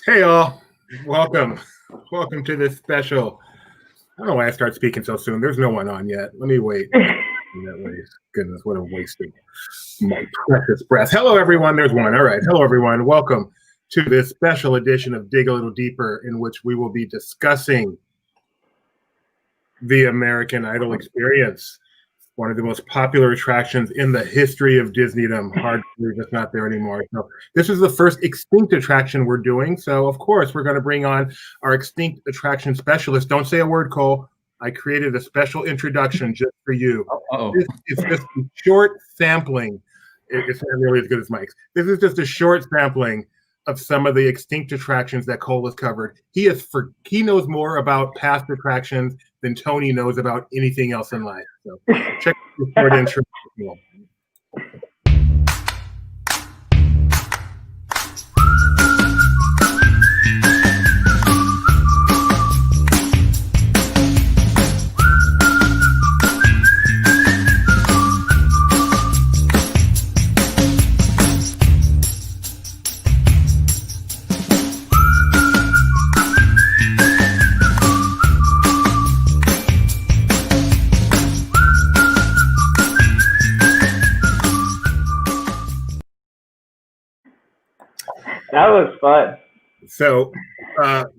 Hey all, welcome. Welcome to this special. I don't know why I start speaking so soon. There's no one on yet. Let me wait. That way. Goodness, what a waste of my precious breath. Hello everyone, there's one. All right. Hello everyone. Welcome to this special edition of Dig a Little Deeper, in which we will be discussing the American Idol experience. One of the most popular attractions in the history of Disneydom. Hard to believe it's not there anymore. So this is the first extinct attraction we're doing. So of course we're going to bring on our extinct attraction specialist. Don't say a word, Cole. I created a special introduction just for you. It's just a short sampling. It's not nearly as good as Mike's. This is just a short sampling of some of the extinct attractions that Cole has covered. He knows more about past attractions than Tony knows about anything else in life. So check the short intro. That was fun. So,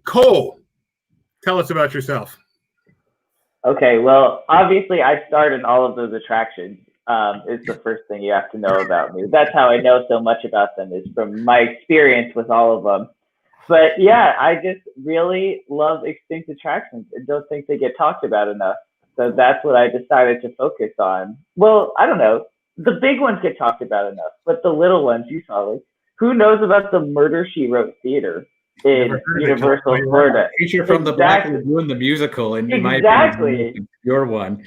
Cole, tell us about yourself. Okay, well, obviously I starred in all of those attractions. Is the first thing you have to know about me. That's how I know so much about them, is from my experience with all of them. But yeah, I just really love extinct attractions and don't think they get talked about enough. So that's what I decided to focus on. Well, I don't know. The big ones get talked about enough, but the little ones, you saw, like, who knows about the Murder, She Wrote theater in Universal Florida? Feature from the Black Lagoon, the musical, and my opinion, your one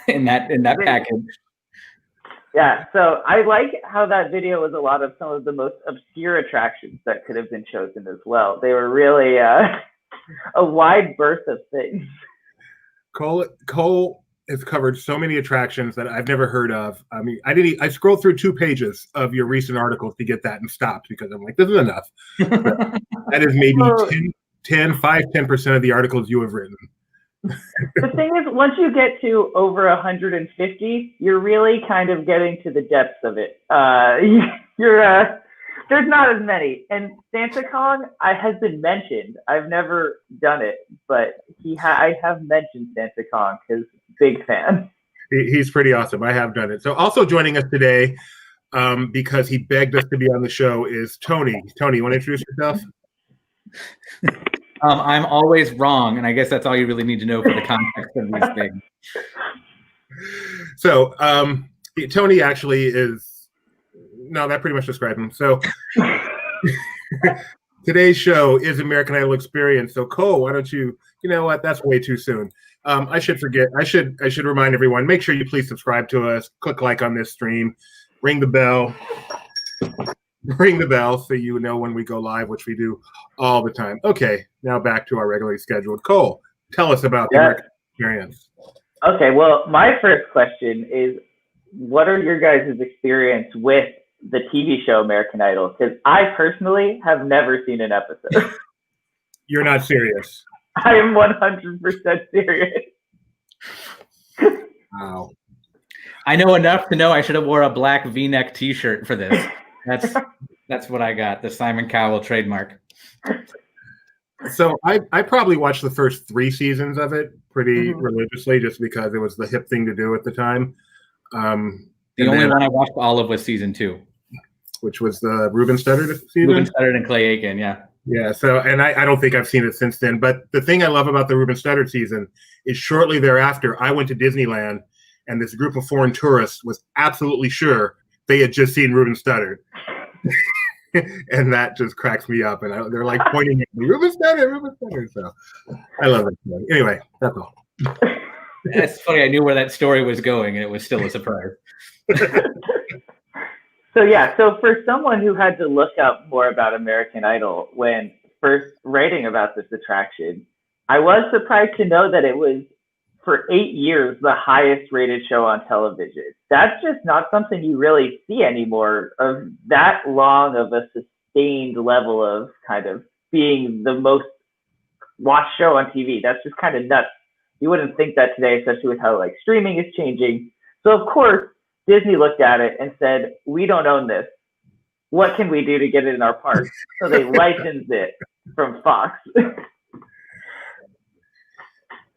in that package. Yeah, so I like how that video was a lot of some of the most obscure attractions that could have been chosen as well. They were really a wide berth of things. Cole has covered so many attractions that I've never heard of. I mean, I scrolled through 2 pages of your recent articles to get that and stopped because I'm like, this is enough. That is maybe 10% of the articles you have written. The thing is, once you get to over 150, you're really kind of getting to the depths of it. There's not as many. And Santa Kong has been mentioned. I've never done it, but I have mentioned Santa Kong because big fan. He's pretty awesome. I have done it. So also joining us today, because he begged us to be on the show, is Tony. Tony, you want to introduce yourself? I'm always wrong, and I guess that's all you really need to know for the context of these things. So Tony actually is, no, that pretty much describes him. So today's show is American Idol Experience. So Cole, why don't you know what? That's way too soon. I should remind everyone, make sure you please subscribe to us, click like on this stream, ring the bell so you know when we go live, which we do all the time. Okay, now back to our regularly scheduled. Cole, tell us about the American experience. Okay, well, my first question is, what are your guys' experience with the TV show American Idol? Because I personally have never seen an episode. You're not serious. I am 100% serious. Wow. I know enough to know I should have wore a black V-neck T-shirt for this. That's what I got. The Simon Cowell trademark. So I probably watched the first 3 seasons of it pretty religiously, just because it was the hip thing to do at the time. The only one I watched all of was season 2, which was the Ruben Studdard season. Ruben Studdard and Clay Aiken, yeah. Yeah, so, and I don't think I've seen it since then. But the thing I love about the Ruben Studdard season is shortly thereafter, I went to Disneyland, and this group of foreign tourists was absolutely sure they had just seen Ruben Studdard. And that just cracks me up. And they're like pointing at me, Ruben Studdard. So I love it. Anyway, that's all. It's funny. I knew where that story was going, and it was still a surprise. So for someone who had to look up more about American Idol when first writing about this attraction, I was surprised to know that it was, for 8 years, the highest rated show on television. That's just not something you really see anymore, of that long of a sustained level of kind of being the most watched show on TV. That's just kind of nuts. You wouldn't think that today, especially with how like streaming is changing. So of course, Disney looked at it and said, "We don't own this. What can we do to get it in our parks?" So they licensed it from Fox.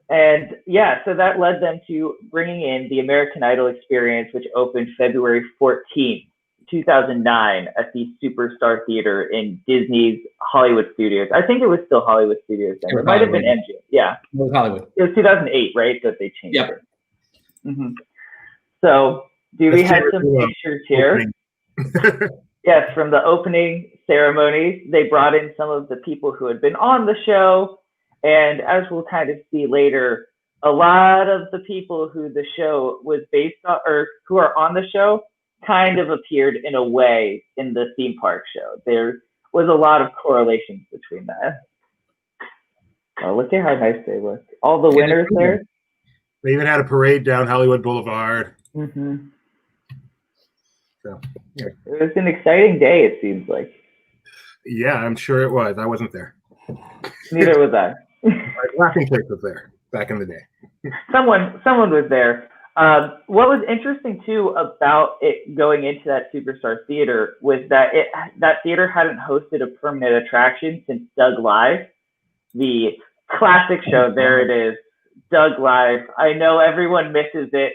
And yeah, so that led them to bringing in the American Idol experience, which opened February 14th, 2009 at the Superstar Theater in Disney's Hollywood Studios. I think it was still Hollywood Studios then. It might have been MGM. Yeah. It was Hollywood. It was 2008, right, that they changed Yep. it. Mm-hmm. So we had some pictures here. Yes, from the opening ceremonies, they brought in some of the people who had been on the show. And as we'll kind of see later, a lot of the people who the show was based on, or who are on the show, kind of appeared in a way in the theme park show. There was a lot of correlations between that. Oh, look at how nice they look. All the winners there. They even had a parade down Hollywood Boulevard. Mm-hmm. So, yeah. It was an exciting day, it seems like. Yeah, I'm sure it was. I wasn't there. Neither was I. Laughing Place was there back in the day. Someone was there. What was interesting too about it going into that Superstar Theater was that that theater hadn't hosted a permanent attraction since Doug Live, the classic show. There it is, Doug Live. I know everyone misses it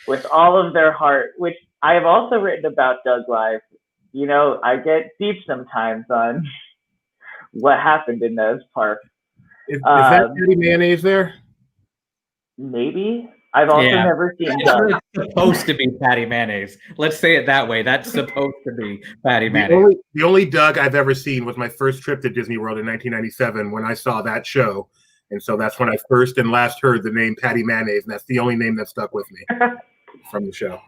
with all of their heart, which I have also written about Doug Live. You know, I get deep sometimes on what happened in those parks. Is that Patty Mayonnaise there? Maybe. I've also never seen Doug. It's supposed to be Patty Mayonnaise. Let's say it that way. That's supposed to be Patty Mayonnaise. The only Doug I've ever seen was my first trip to Disney World in 1997 when I saw that show. And so that's when I first and last heard the name Patty Mayonnaise. And that's the only name that stuck with me from the show.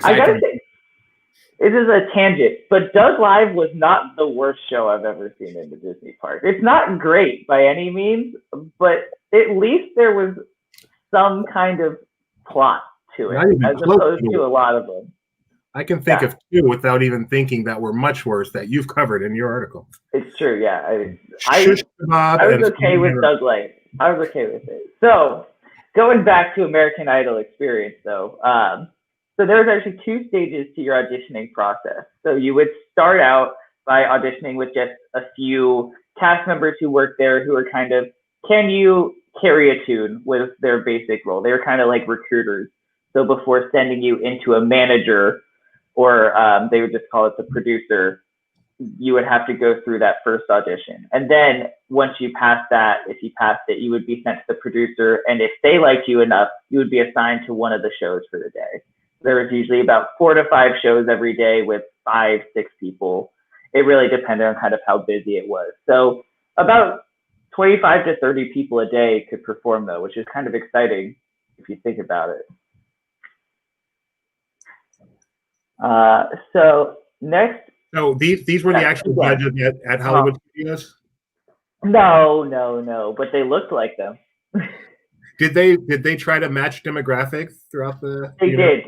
I gotta say, this is a tangent, but Doug Live was not the worst show I've ever seen in the Disney park. It's not great by any means, but at least there was some kind of plot to it, as opposed to a lot of them. I can think of two without even thinking that were much worse that you've covered in your article. It's true, yeah. I was okay with Doug Live. I was okay with it. So, going back to American Idol experience, though, so there's actually two stages to your auditioning process. So you would start out by auditioning with just a few cast members who work there who are kind of, can you carry a tune with their basic role? They were kind of like recruiters. So before sending you into a manager, or they would just call it the producer, you would have to go through that first audition. And then once you pass that, if you passed it, you would be sent to the producer. And if they liked you enough, you would be assigned to one of the shows for the day. There was usually about 4 to 5 shows every day with 5, 6 people. It really depended on kind of how busy it was. So about 25 to 30 people a day could perform though, which is kind of exciting if you think about it. So next. So these were the actual judges at Hollywood Studios? No, but they looked like them. Did they try to match demographics throughout the? They did.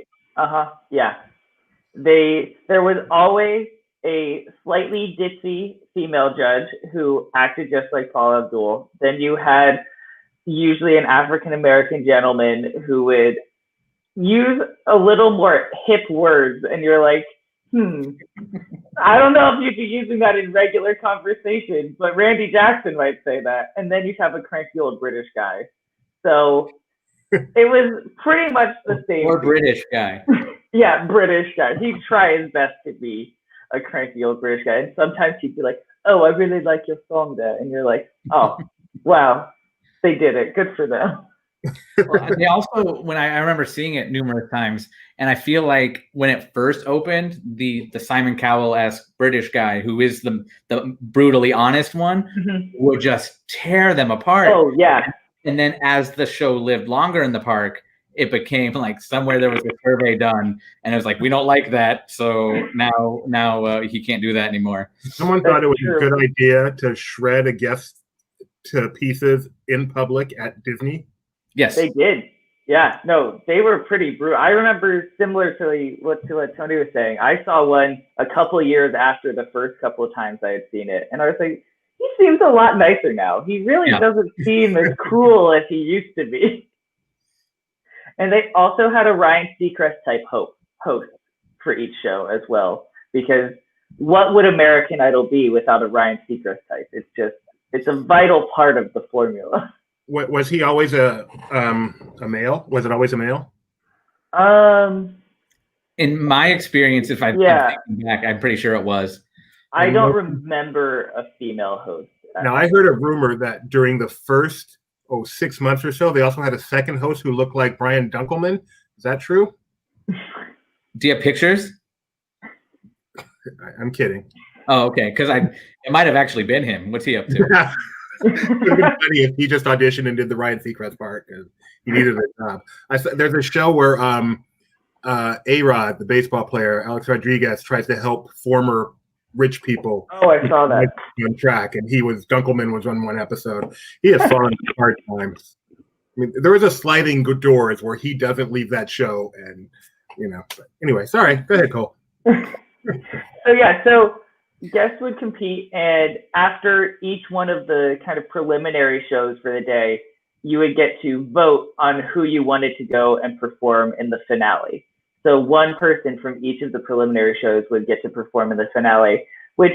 Yeah. There was always a slightly ditzy female judge who acted just like Paula Abdul. Then you had usually an African American gentleman who would use a little more hip words, and you're like, I don't know if you'd be using that in regular conversation, but Randy Jackson might say that. And then you'd have a cranky old British guy. So it was pretty much the same. Or British guy. Yeah, British guy. He'd try his best to be a cranky old British guy. And sometimes he'd be like, oh, I really like your song there. And you're like, oh, wow, they did it. Good for them. Well, they also, when I remember seeing it numerous times, and I feel like when it first opened, the Simon Cowell-esque British guy, who is the brutally honest one, would just tear them apart. Oh, yeah. And then as the show lived longer in the park, it became like somewhere there was a survey done, and it was like, we don't like that, so now he can't do that anymore. Someone thought it was a good idea to shred a guest to pieces in public at Disney. Yes, they did. Yeah, no, they were pretty brutal. I remember similar to what Tony was saying. I saw one a couple of years after the first couple of times I had seen it, and I was like, he seems a lot nicer now. He really doesn't seem as cruel as he used to be. And they also had a Ryan Seacrest type host for each show as well, because what would American Idol be without a Ryan Seacrest type? It's a vital part of the formula. Was he always a male? Was it always a male? In my experience, if I'm thinking back, I'm pretty sure it was. I don't remember a female host. Now, I heard a rumor that during the first 6 months or so, they also had a second host who looked like Brian Dunkelman. Is that true? Do you have pictures? I'm kidding. Oh, okay. Because it might have actually been him. What's he up to? It would have been funny if he just auditioned and did the Ryan Seacrest part because he needed a job. There's a show where A-Rod, the baseball player, Alex Rodriguez, tries to help former rich people. Oh, I saw that. On track, and Dunkelman was on one episode. He has fallen hard times. I mean, there is a sliding doors where he doesn't leave that show, and But anyway, sorry. Go ahead, Cole. So guests would compete, and after each one of the kind of preliminary shows for the day, you would get to vote on who you wanted to go and perform in the finale. So one person from each of the preliminary shows would get to perform in the finale, which,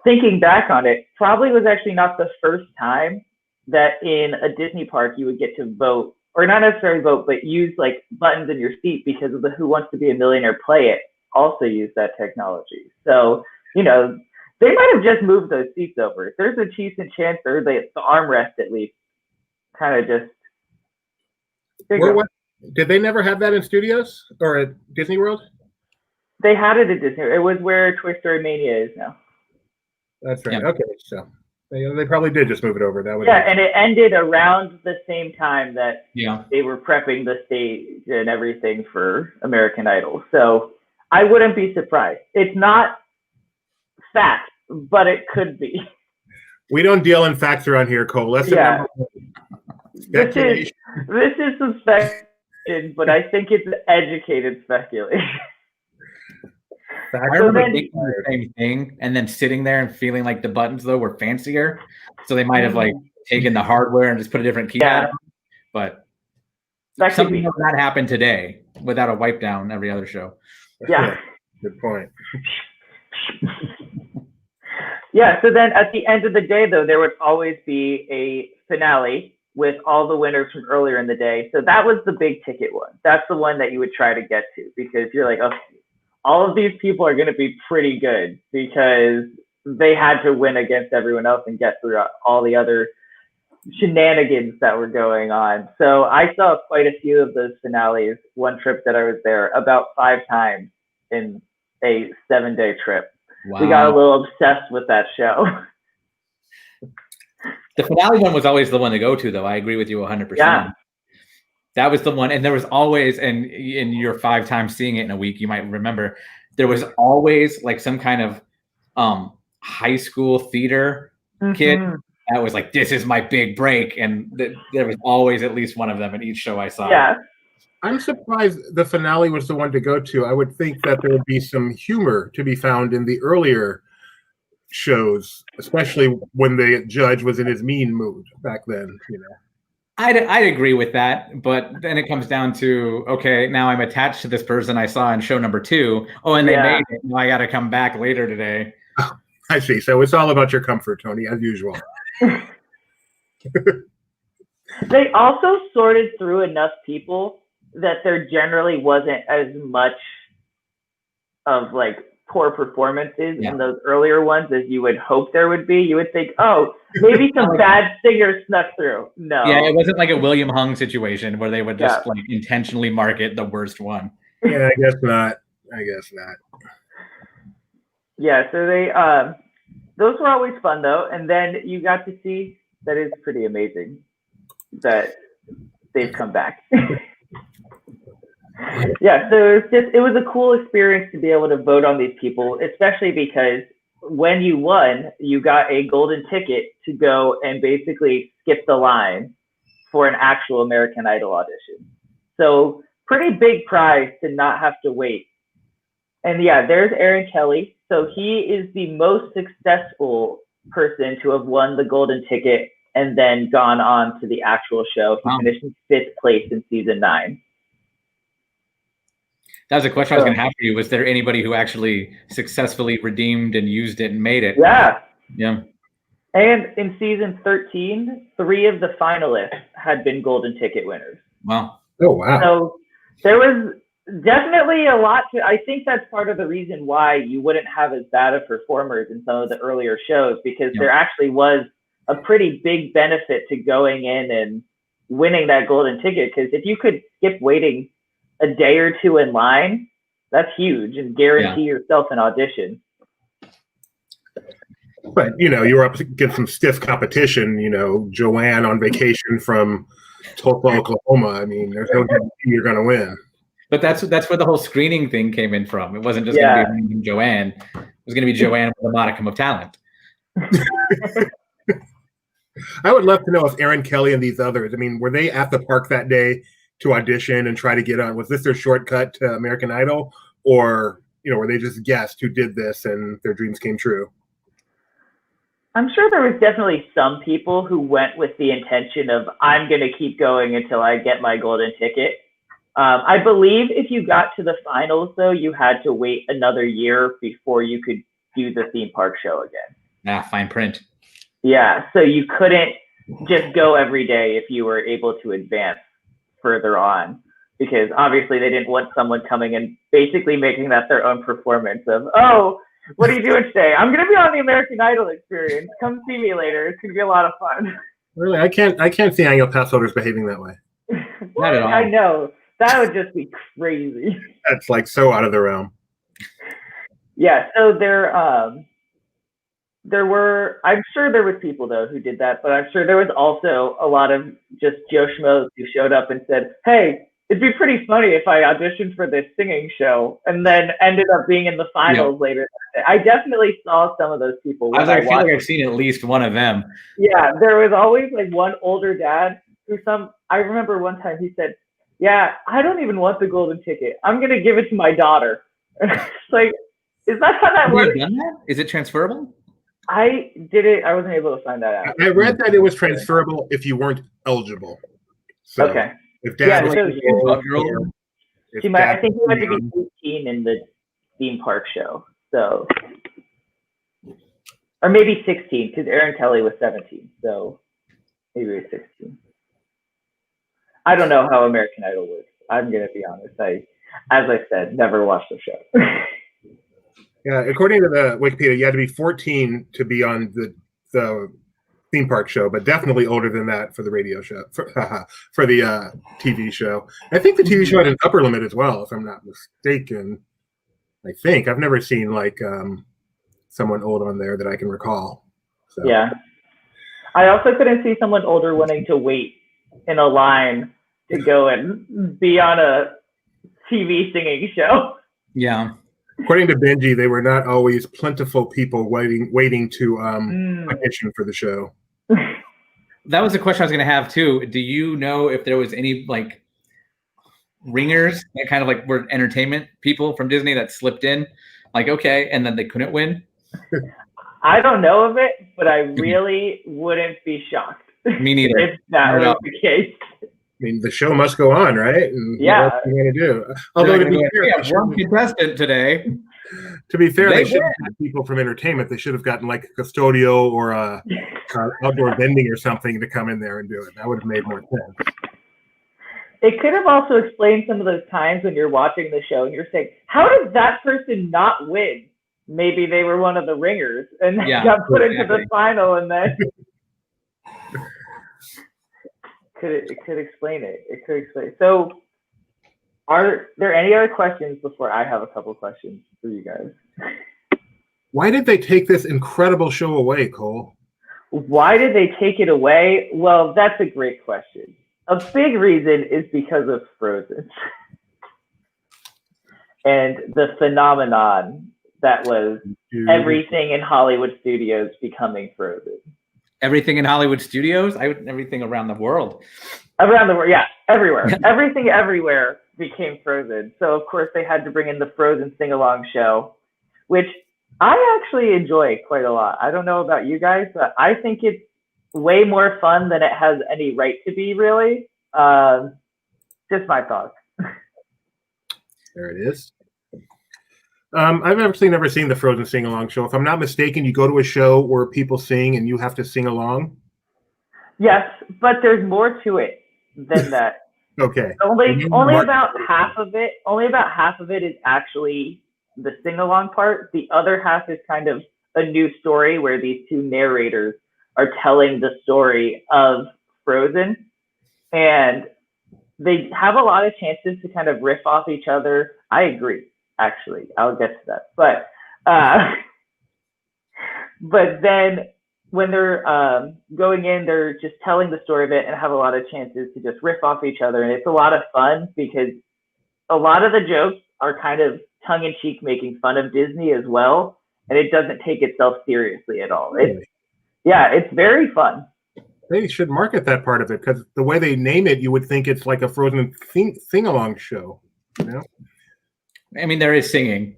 thinking back on it, probably was actually not the first time that in a Disney park you would get to vote, or not necessarily vote, but use like buttons in your seat, because of the Who Wants to Be a Millionaire Play It also use that technology. So, they might have just moved those seats over. There's a decent chance, or the armrest at least, kind of just. Did they never have that in studios or at Disney World? They had it at Disney. It was where Toy Story Mania is now. That's right. Yeah. Okay, so they probably did just move it over. That would. Yeah, and it ended around the same time that they were prepping the stage and everything for American Idol. So I wouldn't be surprised. It's not fact, but it could be. We don't deal in facts around here, Cole. This is some speculation, but I think it's educated speculation. I remember thinking the same thing, and then sitting there and feeling like the buttons though were fancier, so they might have like taken the hardware and just put a different keypad on. But something would not happen today without a wipe down every other show. Yeah. Good point. Yeah, so then at the end of the day, though, there would always be a finale with all the winners from earlier in the day. So that was the big ticket one. That's the one that you would try to get to, because you're like, okay, all of these people are going to be pretty good because they had to win against everyone else and get through all the other shenanigans that were going on. So I saw quite a few of those finales one trip that I was there, about 5 times in a 7-day trip. Wow. We got a little obsessed with that show. The finale one was always the one to go to, though. I agree with you 100%. Yeah. That was the one. And there was always, and in your 5 times seeing it in a week, you might remember, there was always like some kind of high school theater kid that was like, this is my big break. And there was always at least one of them in each show I saw. Yeah. I'm surprised the finale was the one to go to. I would think that there would be some humor to be found in the earlier shows, especially when the judge was in his mean mood back then. I'd agree with that, but then it comes down to, okay, now I'm attached to this person I saw in show number 2. Oh, and they made it. Now I got to come back later today. Oh, I see. So it's all about your comfort, Tony, as usual. They also sorted through enough people that there generally wasn't as much of like poor performances in those earlier ones as you would hope there would be. You would think, oh, maybe some bad singers snuck through. No. Yeah, it wasn't like a William Hung situation where they would just like intentionally market the worst one. Yeah, I guess not. Yeah, so they those were always fun though, and then you got to see that is pretty amazing that they've come back. Yeah, so it was a cool experience to be able to vote on these people, especially because when you won, you got a golden ticket to go and basically skip the line for an actual American Idol audition. So pretty big prize to not have to wait. And yeah, there's Aaron Kelly. So he is the most successful person to have won the golden ticket and then gone on to the actual show. He finished in 5th place in season 9. That was a question I was going to have for you. Was there anybody who actually successfully redeemed and used it and made it? Yeah. Yeah. And in season 13, 3 of the finalists had been golden ticket winners. Wow. Oh, wow. So there was definitely a lot to, I think that's part of the reason why you wouldn't have as bad of performers in some of the earlier shows, because there actually was a pretty big benefit to going in and winning that golden ticket. Because if you could skip waiting a day or 2 in line, that's huge, and guarantee yourself an audition. But, you know, you were up against some stiff competition, you know, Joanne on vacation from Tulsa, Oklahoma. I mean, there's no guarantee you're going to win. But that's where the whole screening thing came in from. It wasn't just going to be Joanne. It was going to be Joanne with a modicum of talent. I would love to know if Aaron Kelly and these others, I mean, were they at the park that day to audition and try to get on? Was this their shortcut to American Idol? Or, you know, were they just guests who did this and their dreams came true? I'm sure there was definitely some people who went with the intention of, I'm going to keep going until I get my golden ticket. I believe if you got to the finals, though, you had to wait another year before you could do the theme park show again. Fine print. Yeah, so you couldn't just go every day if you were able to advance further on, because obviously they didn't want someone coming and basically making that their own performance of, oh, what are you doing today? I'm going to be on the American Idol experience. Come see me later. It's going to be a lot of fun. Really? I can't see annual pass holders behaving that way. Not at all. I know. That would just be crazy. That's like so out of the realm. Yeah, so there were, I'm sure there was people though who did that, but I'm sure there was also a lot of just Joe Schmoes who showed up and said, hey, it'd be pretty funny if I auditioned for this singing show, and then ended up being in the finals later that day. I definitely saw some of those people. I feel like I've seen at least one of them. Yeah, there was always like one older dad who I remember one time he said, yeah, I don't even want the golden ticket. I'm going to give it to my daughter. It's like, is that how that works? Done that? Is it transferable? I wasn't able to find that out. I read that it was transferable if you weren't eligible. So okay. If dad was I think you had to be 18 in the theme park show. So, or maybe 16, because Aaron Kelly was 17. So maybe it was 16. I don't know how American Idol works. I'm going to be honest. As I said, never watched the show. Yeah, according to the Wikipedia, you had to be 14 to be on the theme park show, but definitely older than that for the radio show, for the TV show. I think the TV show had an upper limit as well, if I'm not mistaken. I think I've never seen like someone old on there that I can recall. So. Yeah, I also couldn't see someone older wanting to wait in a line to go and be on a TV singing show. Yeah. According to Benji, they were not always plentiful people waiting to audition for the show. That was the question I was going to have too. Do you know if there was any like ringers that kind of like were entertainment people from Disney that slipped in, like okay, and then they couldn't win? I don't know of it, but I really wouldn't be shocked. Me neither. If that was the case. I mean, the show must go on, right? And yeah. What else are you going to do? Although to be fair, we have one contestant today. To be fair, they should have had people from entertainment. They should have gotten like a custodial or a outdoor vending or something to come in there and do it. That would have made more sense. It could have also explained some of those times when you're watching the show and you're saying, how did that person not win? Maybe they were one of the ringers and got put into the final, and then it could explain it. It could explain it. So are there any other questions before I have a couple questions for you guys? Why did they take this incredible show away, Cole? Why did they take it away? Well, that's a great question. A big reason is because of Frozen and the phenomenon that was everything in Hollywood studios becoming Frozen. Everything in Hollywood studios, everything around the world. Around the world, yeah, everywhere. Everything everywhere became Frozen. So of course they had to bring in the Frozen sing-along show, which I actually enjoy quite a lot. I don't know about you guys, but I think it's way more fun than it has any right to be, really. Just my thoughts. There it is. I've actually never seen the Frozen sing-along show. If I'm not mistaken, you go to a show where people sing and you have to sing along. Yes, but there's more to it than that. Okay. Only about half of it. Only about half of it is actually the sing-along part. The other half is kind of a new story where these two narrators are telling the story of Frozen, and they have a lot of chances to kind of riff off each other. I agree, actually. I'll get to that. But then when they're going in, they're just telling the story of it and have a lot of chances to just riff off each other. And it's a lot of fun because a lot of the jokes are kind of tongue-in-cheek, making fun of Disney as well. And it doesn't take itself seriously at all. Really? It's very fun. They should market that part of it, because the way they name it, you would think it's like a Frozen sing-along show. You know? I mean, there is singing.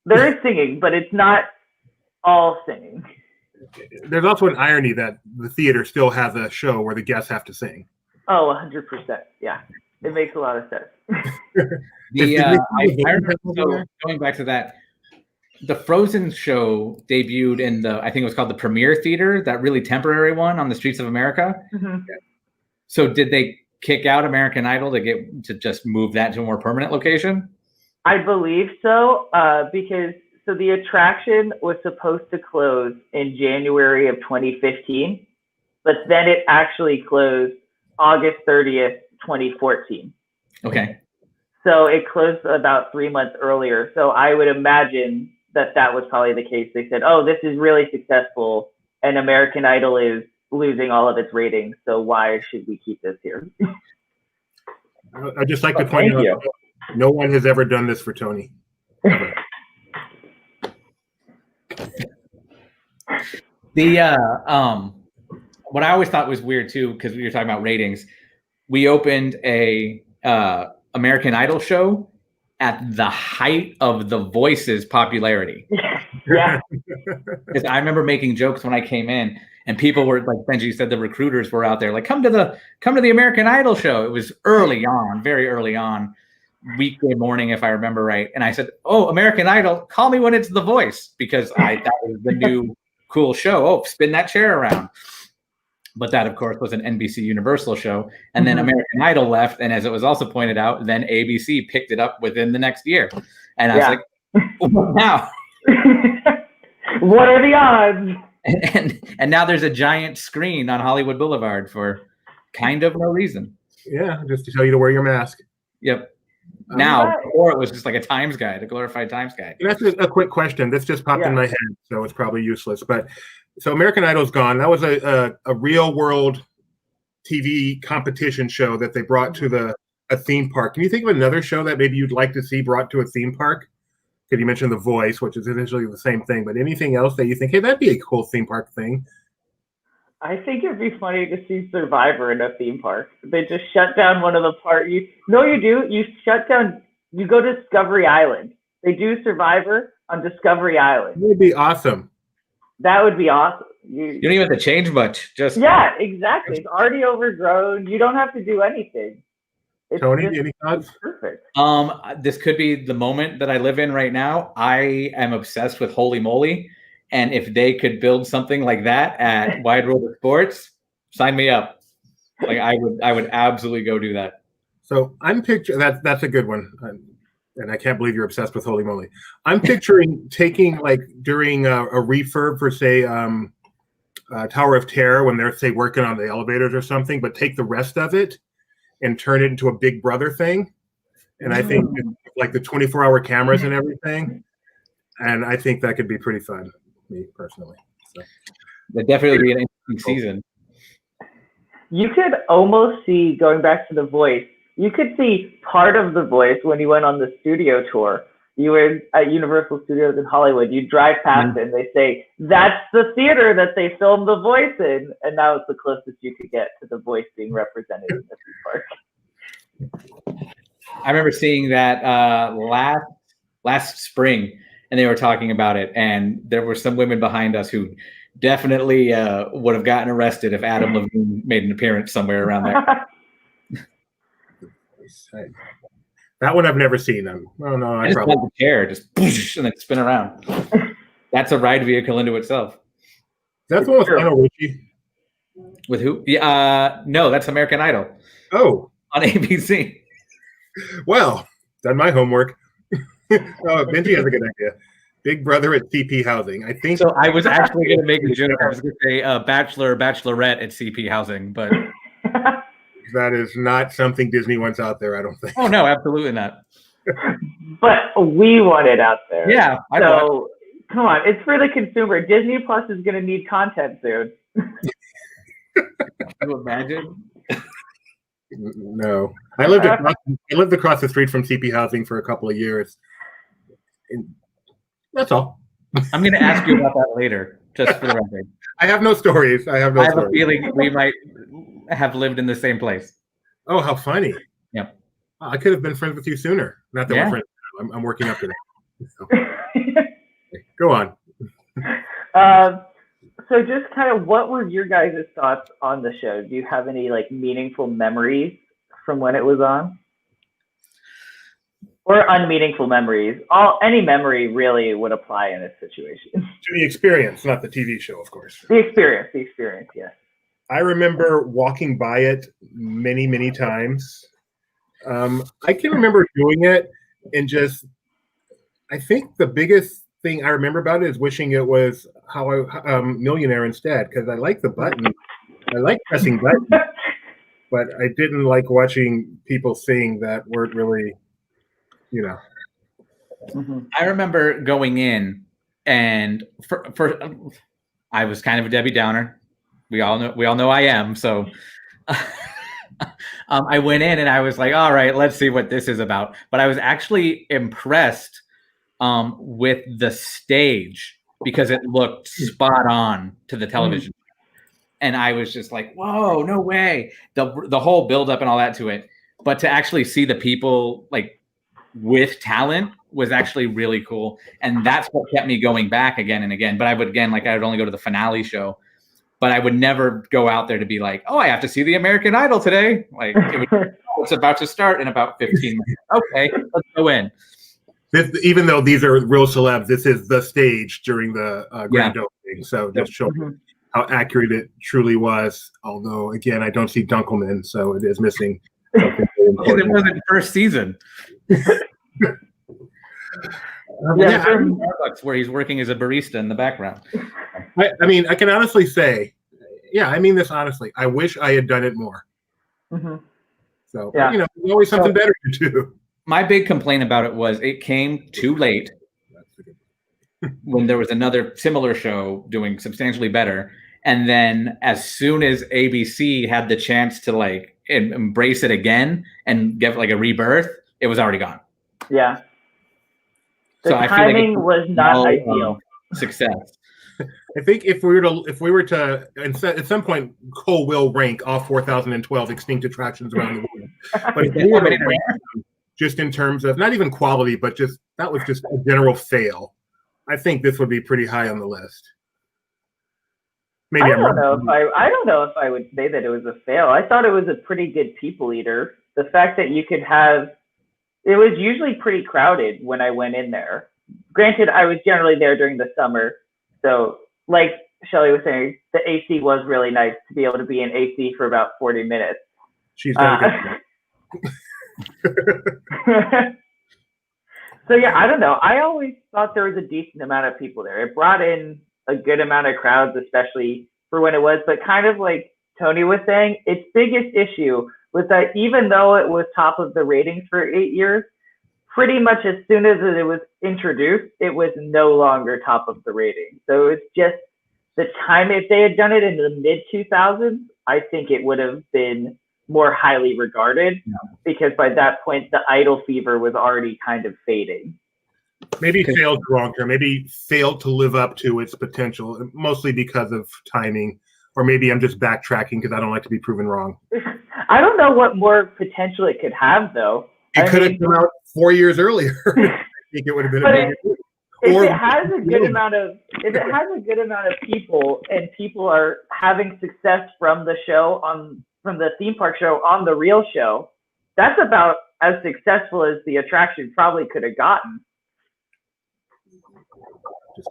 There is singing, but it's not all singing. There's also an irony that the theater still has a show where the guests have to sing. Oh, 100%. Yeah, it makes a lot of sense. I remember, so going back to that, the Frozen show debuted in I think it was called the Premier Theater, that really temporary one on the streets of America. Mm-hmm. So did they kick out American Idol to just move that to a more permanent location? I believe so, because the attraction was supposed to close in January of 2015, but then it actually closed August 30th, 2014. Okay. So it closed about 3 months earlier. So I would imagine that was probably the case. They said, oh, this is really successful and American Idol is losing all of its ratings. So why should we keep this here? I'd just like to point out, no one has ever done this for Tony. Ever. What I always thought was weird too, because we were talking about ratings, we opened a American Idol show at the height of The Voice's popularity. Yeah. Because I remember making jokes when I came in, and people were like, Benji said, the recruiters were out there like, come to the American Idol show. It was early on, very early on, weekday morning, if I remember right. And I said, oh, American Idol, call me when it's The Voice, because that was the new cool show. Oh, spin that chair around. But that, of course, was an NBC Universal show. And then American Idol left. And as it was also pointed out, then ABC picked it up within the next year. And I was like, what now? What are the odds? And now there's a giant screen on Hollywood Boulevard for kind of no reason. Yeah, just to tell you to wear your mask. Yep. Now, before it was just like a Times guide, a glorified Times guide. That's a quick question. This just popped in my head, so it's probably useless. But so American Idol's gone. That was a real world TV competition show that they brought to a theme park. Can you think of another show that maybe you'd like to see brought to a theme park? Because you mentioned The Voice, which is essentially the same thing. But anything else that you think, hey, that'd be a cool theme park thing? I think it'd be funny to see Survivor in a theme park. They just shut down one of the parks. No, you do. You shut down. You go to Discovery Island. They do Survivor on Discovery Island. That would be awesome. That would be awesome. You don't even have to change much. Just exactly. It's already overgrown. You don't have to do anything. Tony, any thoughts? Perfect. This could be the moment that I live in right now. I am obsessed with Holy Moly. And if they could build something like that at Wide World of Sports, sign me up. Like I would absolutely go do that. So I'm picturing that's a good one, and I can't believe you're obsessed with Holy Moly. I'm picturing taking like during a refurb for say Tower of Terror when they're say working on the elevators or something, but take the rest of it and turn it into a Big Brother thing. And I think like the 24-hour cameras and everything, and I think that could be pretty fun. Me personally, so. That'd definitely be an interesting season. You could almost see, going back to The Voice, you could see part of The Voice when you went on the studio tour. you were at Universal Studios in Hollywood. You drive past it and they say, that's the theater that they filmed The Voice in. And that was the closest you could get to The Voice being represented in the theme park. I remember seeing that last spring, and they were talking about it. And there were some women behind us who definitely would have gotten arrested if Adam Levine made an appearance somewhere around there. That one I've never seen. Oh no, I just probably the chair just poosh, and then spin around. That's a ride vehicle into itself. That's one with Lionel Richie. With who? Yeah, no, that's American Idol. Oh, on ABC. Well, done my homework. Benji has a good idea. Big Brother at CP Housing. I think. So I was actually going to make a joke. I was going to say Bachelor, Bachelorette at CP Housing, but. That is not something Disney wants out there, I don't think. Oh, no, absolutely not. But we want it out there. Yeah. So, come on. It's for the consumer. Disney Plus is going to need content soon. Can you imagine? No. I lived across the street from CP Housing for a couple of years. And that's all. I'm going to ask you about that later, just for the record. I have no stories. I have a feeling we might have lived in the same place. Oh, how funny. Yeah. Oh, I could have been friends with you sooner. Not that we're friends. I'm working up to that. So. Go on. So just kind of what were your guys' thoughts on the show? Do you have any like meaningful memories from when it was on? Or unmeaningful memories? Any memory really would apply in this situation. To the experience, not the TV show, of course. The experience, yes. I remember walking by it many, many times. I can remember doing it and just, I think the biggest thing I remember about it is wishing it was How I Millionaire instead, because I like the button. I like pressing buttons, but I didn't like watching people sing that weren't really, you know. Mm-hmm. I remember going in and for I was kind of a Debbie Downer. We all know I am. So I went in and I was like, all right, let's see what this is about. But I was actually impressed with the stage because it looked spot on to the television. And I was just like, whoa, no way. The whole build up and all that to it. But to actually see the people like with talent was actually really cool. And that's what kept me going back again and again. But I would only go to the finale show. But I would never go out there to be like, oh, I have to see the American Idol today. Like, it's about to start in about 15 minutes. Okay, let's go in. Even though these are real celebs, this is the stage during the grand opening. So just showing how accurate it truly was. Although, again, I don't see Dunkelman, so it is missing something very important. Because it wasn't first season. Starbucks, where he's working as a barista in the background. I mean, I can honestly say, I mean this honestly. I wish I had done it more. Mm-hmm. So, there's always something better to do. My big complaint about it was it came too late when there was another similar show doing substantially better. And then as soon as ABC had the chance to like embrace it again and give like a rebirth, it was already gone. Yeah. The so timing I feel like was not ideal. Success. I think if we were to at some point, Cole will rank all 4,012 extinct attractions around the world. But if we were to rank them just in terms of not even quality, but just that was just a general fail, I think this would be pretty high on the list. Maybe I don't know if I would say that it was a fail. I thought it was a pretty good people eater. The fact that you could have, it was usually pretty crowded when I went in there. Granted, I was generally there during the summer. So like Shelly was saying, the AC was really nice to be able to be in AC for about 40 minutes. She's done So yeah, I don't know. I always thought there was a decent amount of people there. It brought in a good amount of crowds, especially for when it was. But kind of like Tony was saying, its biggest issue was that even though it was top of the ratings for 8 years, pretty much as soon as it was introduced, it was no longer top of the ratings. So it's just the time, if they had done it in the mid 2000s, I think it would have been more highly regarded because by that point, the idol fever was already kind of fading. Maybe failed the wrong term. Maybe failed to live up to its potential, mostly because of timing, or maybe I'm just backtracking because I don't like to be proven wrong. I don't know what more potential it could have, though. It could have come out 4 years earlier. I think it would have been a bigger deal. If it has a good amount of people, and people are having success from the theme park show on the real show, that's about as successful as the attraction probably could have gotten. Just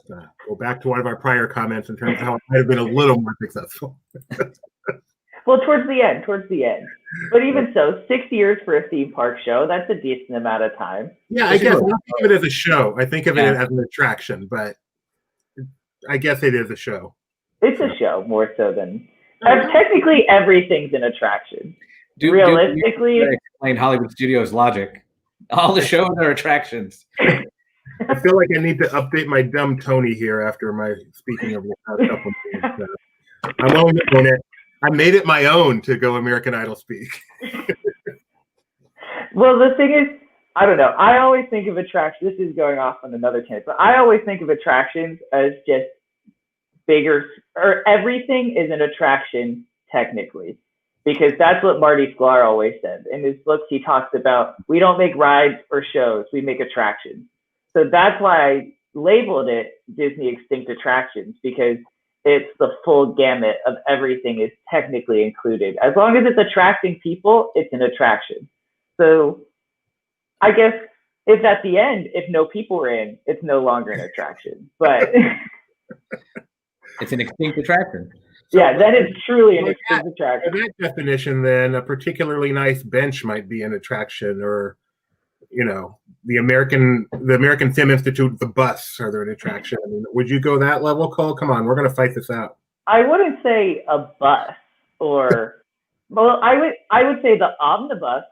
go back to one of our prior comments in terms of how it might have been a little more successful. Well, towards the end. But even so, 6 years for a theme park show, that's a decent amount of time. Yeah, I guess I don't think of it as a show. I think of it as an attraction, but I guess it is a show. It's a show more so than technically everything's an attraction. Realistically, explain Hollywood Studios logic. All the shows are attractions. I feel like I need to update my dumb Tony here after my speaking of the past couple of days. I'm only doing it. I made it my own to go American Idol speak. Well, the thing is, I don't know. I always think of attractions. This is going off on another tangent, but I always think of attractions as just bigger, or everything is an attraction technically, because that's what Marty Sklar always said. In his books, he talks about, we don't make rides or shows, we make attractions. So that's why I labeled it Disney Extinct Attractions, because it's the full gamut of everything is technically included. As long as it's attracting people, it's an attraction. So I guess if at the end, if no people are in, it's no longer an attraction. But it's an extinct attraction. Yeah, then it's truly an extinct attraction. By that definition, then a particularly nice bench might be an attraction, or the American Film Institute, the bus, are there an attraction? I mean, would you go that level, Cole? Come on, we're going to fight this out. I wouldn't say a bus, or I would say the omnibus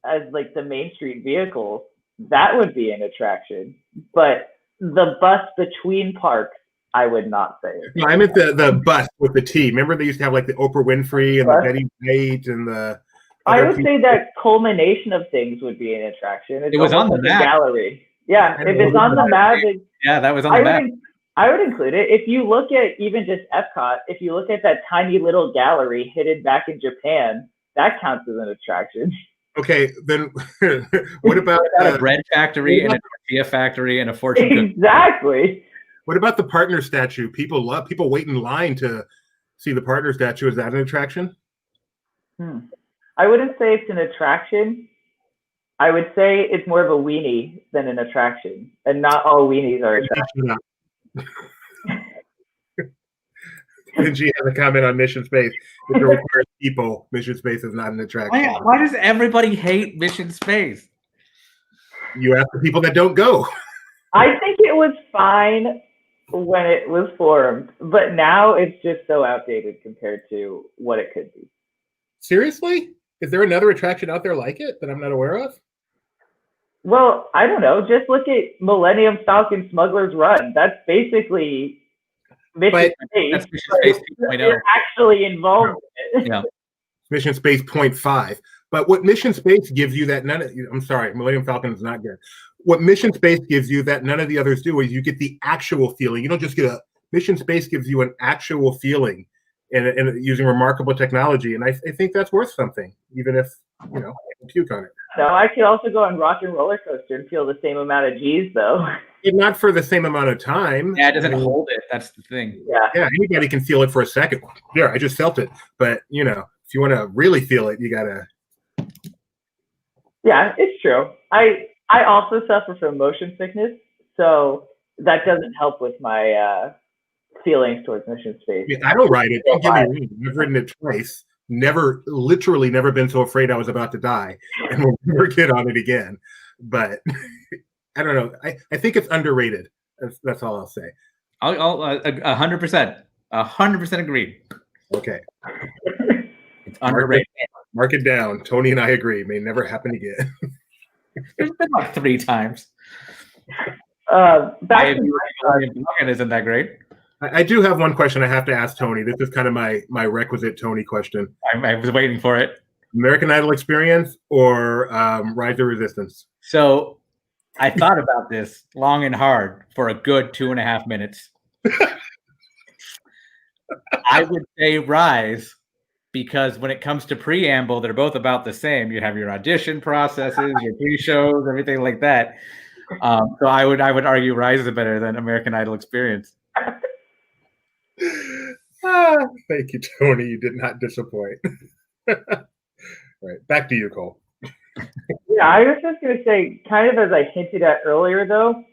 as like the Main Street vehicle. That would be an attraction, but the bus between parks, I would not say. No, I meant the bus with the T. Remember they used to have like the Oprah Winfrey and the Betty White and the. I would say that culmination of things would be an attraction. It was on the map. Gallery. Yeah, if it's on the map. That was on the map. I would include it. If you look at even just Epcot, if you look at that tiny little gallery hidden back in Japan, that counts as an attraction. Okay, then what about a bread factory and a tortilla factory and a fortune cookie? Exactly. What about the partner statue? People wait in line to see the partner statue. Is that an attraction? I wouldn't say it's an attraction. I would say it's more of a weenie than an attraction, and not all weenies are attractions. Benji has a comment on Mission Space. If it requires people, Mission Space is not an attraction. Why does everybody hate Mission Space? You ask the people that don't go. I think it was fine when it was formed, but now it's just so outdated compared to what it could be. Seriously? Is there another attraction out there like it that I'm not aware of? Well, I don't know. Just look at Millennium Falcon Smuggler's Run. That's basically Mission Space. That's Mission Space 2.0. You're actually involved in it. Yeah. Mission Space 0.5. But what Mission Space gives you that I'm sorry, Millennium Falcon is not good. What Mission Space gives you that none of the others do is you get the actual feeling. You don't just get Mission Space gives you an actual feeling and using remarkable technology. And I think that's worth something, even if, I can puke on it. No, I could also go on Rock and Roller Coaster and feel the same amount of G's, though. Not for the same amount of time. Yeah, it doesn't hold it. That's the thing. Yeah, anybody can feel it for a second. Yeah, I just felt it. But, if you want to really feel it, you got to. Yeah, it's true. I also suffer from motion sickness, so that doesn't help with my feelings towards Mission Space. Yeah, I don't ride it. Don't get me wrong. I've ridden it twice. Literally never been so afraid I was about to die, and will never get on it again. But I don't know. I think it's underrated. That's all I'll say. I'll 100% agree. Okay. It's underrated. Mark it down. Tony and I agree. May never happen again. There's been like 3 times. Back to isn't that great? I do have one question I have to ask Tony. This is kind of my requisite Tony question. I was waiting for it. American Idol experience or Rise of Resistance? So I thought about this long and hard for a good 2.5 minutes. I would say Rise, because when it comes to preamble, they're both about the same. You have your audition processes, your pre-shows, everything like that. So I would argue Rise is better than American Idol Experience. Thank you, Tony. You did not disappoint. Right, back to you, Cole. Yeah, I was just going to say, kind of as I hinted at earlier, though,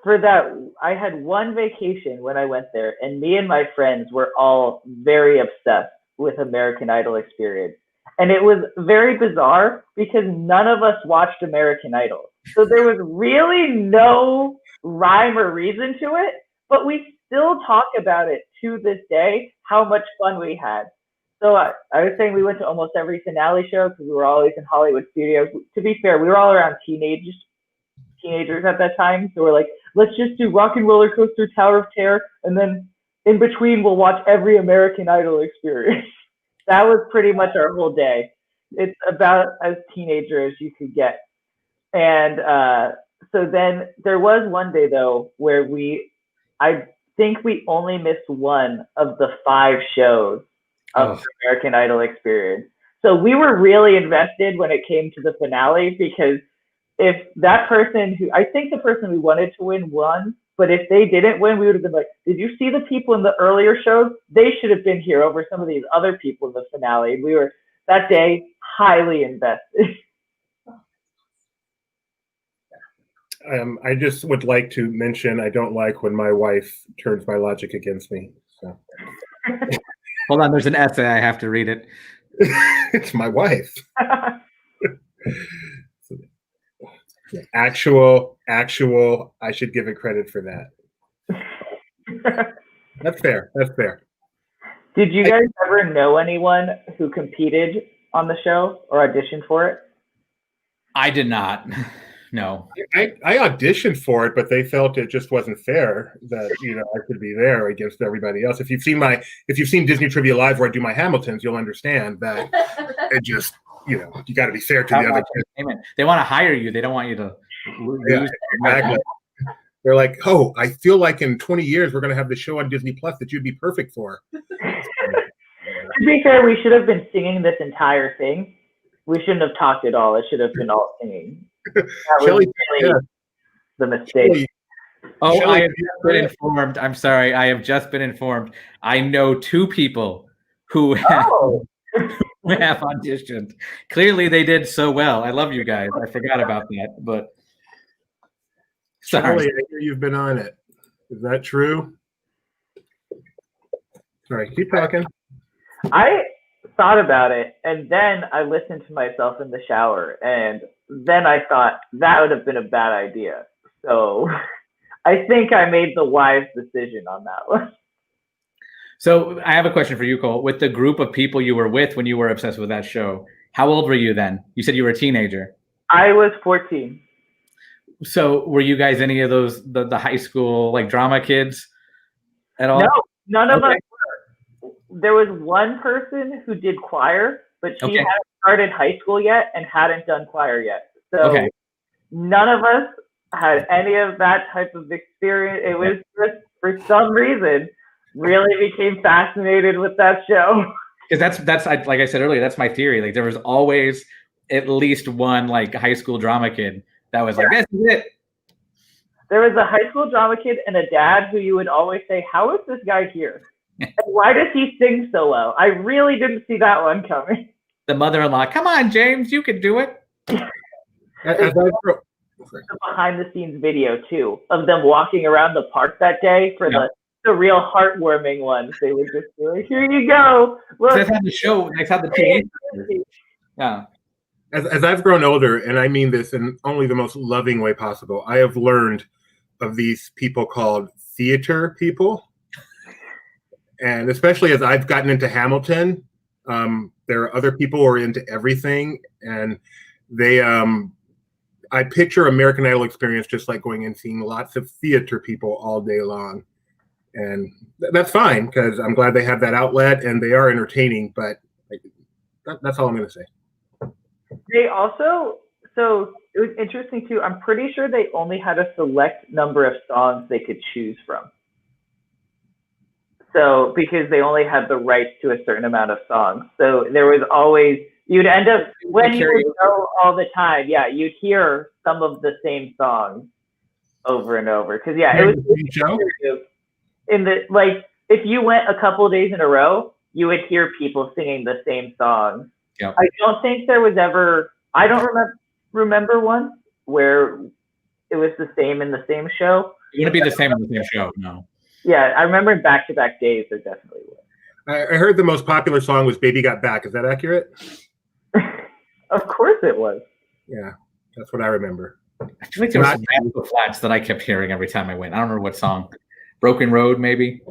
for that, I had one vacation when I went there, and me and my friends were all very obsessed with American Idol Experience. And it was very bizarre because none of us watched American Idol. So there was really no rhyme or reason to it, but we still talk about it to this day, how much fun we had. So I was saying we went to almost every finale show because we were always in Hollywood studios. To be fair, we were all around teenagers at that time. So we're like, let's just do Rock and Roller Coaster, Tower of Terror, and then in between we'll watch every American Idol Experience. That was pretty much our whole day. It's about as teenager as you could get. And so then there was one day though where I think we only missed one of the 5 shows of the American Idol Experience. So we were really invested when it came to the finale, because if that person I think the person we wanted to win won, but if they didn't win, we would have been like, did you see the people in the earlier shows? They should have been here over some of these other people in the finale. We were that day highly invested. I just would like to mention I don't like when my wife turns my logic against me. So. Hold on, there's an essay. I have to read it. It's my wife. Actual. I should give it credit for that. That's fair. Did you guys ever know anyone who competed on the show or auditioned for it? I did not. No. I auditioned for it, but they felt it just wasn't fair that I could be there against everybody else. If you've seen Disney Trivia Live where I do my Hamiltons, you'll understand that it just you got to be fair to the other kids. They want to hire you. They don't want you to lose. Yeah, exactly. They're like, oh, I feel like in 20 years we're going to have the show on Disney Plus that you'd be perfect for. To be fair, we should have been singing this entire thing. We shouldn't have talked at all. It should have been all singing. That was really the mistake. Oh, I have just been informed. I'm sorry. I have just been informed. I know 2 people who have auditioned. Clearly, they did so well. I love you guys. I forgot about that, but sorry. Shelley, I hear you've been on it. Is that true? All right, keep talking. I thought about it, and then I listened to myself in the shower, and then I thought that would have been a bad idea. So I think I made the wise decision on that one. So I have a question for you, Cole. With the group of people you were with when you were obsessed with that show, how old were you then? You said you were a teenager. I was 14. So were you guys any of those the high school drama kids at all? No, none of us were. There was one person who did choir, but she hadn't started high school yet and hadn't done choir yet. So none of us had any of that type of experience. It was just, for some reason, really became fascinated with that show. Because that's like I said earlier, that's my theory. There was always at least one high school drama kid that was this is it. There was a high school drama kid and a dad who you would always say, how is this guy here? And why does he sing so well? I really didn't see that one coming. The mother-in-law, come on, James, you can do it. The behind the scenes video too of them walking around the park that day for the real heartwarming ones. They would just be like, here you go. Look. That's how the show, that's how the TV. Yeah. As I've grown older, and I mean this in only the most loving way possible, I have learned of these people called theater people. And especially as I've gotten into Hamilton, there are other people who are into everything. And they, I picture American Idol Experience just like going and seeing lots of theater people all day long. And that's fine, because I'm glad they have that outlet and they are entertaining, but that's all I'm going to say. They also, so it was interesting too. I'm pretty sure they only had a select number of songs they could choose from. So because they only had the rights to a certain amount of songs, so there was always you'd end up when you would go all the time. Yeah, you'd hear some of the same songs over and over. Because yeah, it was in the like if you went a couple of days in a row, you would hear people singing the same songs. Yep. I don't think there was ever. I don't remember one where it was the same in the same show. It wouldn't be the same in the same show, no. Yeah, I remember in back-to-back days there definitely was. I heard the most popular song was "Baby Got Back." Is that accurate? Of course it was. Yeah, that's what I remember. I feel like there was some Rascal Flatts that I kept hearing every time I went. I don't remember what song. Broken Road, maybe.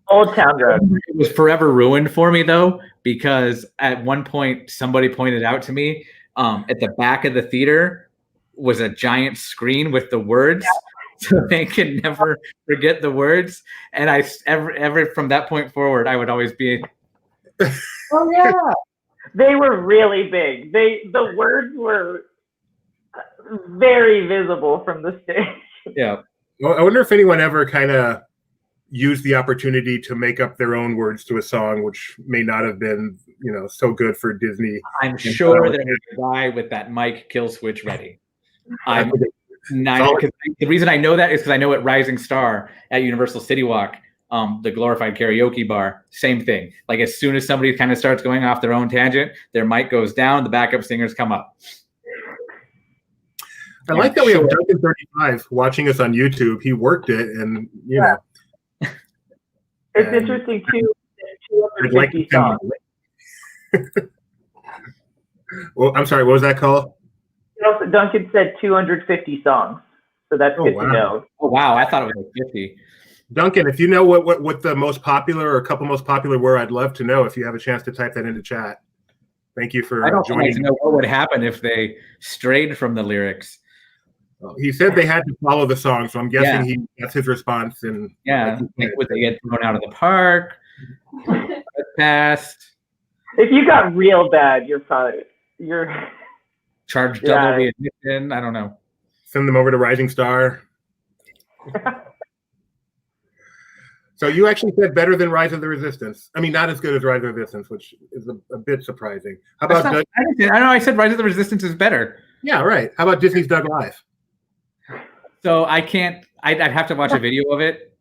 Old Town Road. It was forever ruined for me though, because at one point somebody pointed out to me at the back of the theater was a giant screen with the words. Yeah. So they could never forget the words, and I ever from that point forward, I would always be. Oh yeah, they were really big. The words were very visible from the stage. Yeah. Well, I wonder if anyone ever kind of used the opportunity to make up their own words to a song, which may not have been, so good for Disney. I'm sure there was a guy with that mic kill switch ready. The reason I know that is because I know at Rising Star at Universal City Walk, the glorified karaoke bar, same thing. Like as soon as somebody kind of starts going off their own tangent, their mic goes down, the backup singers come up. I like that we have Duncan 35 watching us on YouTube. He worked it, and you know. It's interesting too. 250 songs. Well, I'm sorry. What was that called? Duncan said 250 songs, so that's good to know. Oh wow, I thought it was like 50. Duncan, if you know what the most popular or a couple most popular were, I'd love to know. If you have a chance to type that into chat. Thank you for joining. I'd like to know what would happen if they strayed from the lyrics. He said they had to follow the song, so I'm guessing that's his response. And would they get thrown out of the park? Passed. If you got real bad, you're charged double the admission. I don't know. Send them over to Rising Star. So you actually said better than Rise of the Resistance. I mean, not as good as Rise of the Resistance, which is a bit surprising. How about I know. I said Rise of the Resistance is better. Yeah, right. How about Disney's Dug Live? So I can't. I'd have to watch a video of it.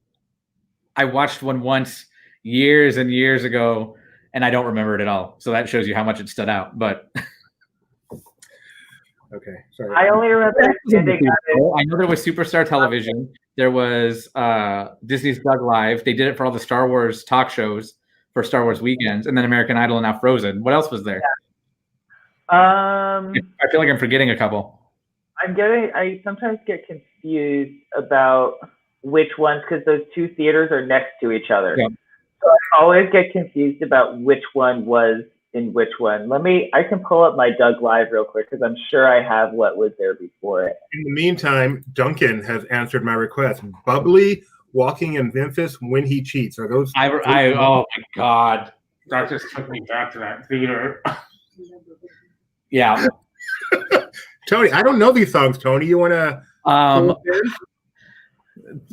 I watched one once years and years ago, and I don't remember it at all. So that shows you how much it stood out. But okay, sorry. I only remember. I know there was Superstar Television. There was Disney's Dug Live. They did it for all the Star Wars talk shows for Star Wars weekends, and then American Idol and now Frozen. What else was there? I feel like I'm forgetting a couple. I sometimes get confused about which ones, because those two theaters are next to each other. Yeah. So I always get confused about which one was in which one. I can pull up my Dug Live real quick, because I'm sure I have what was there before it. In the meantime, Duncan has answered my request. Bubbly, Walking in Memphis, When He Cheats. Are those? Oh my God. That just took me back to that theater. Yeah. Tony, I don't know these songs. Tony, you want to?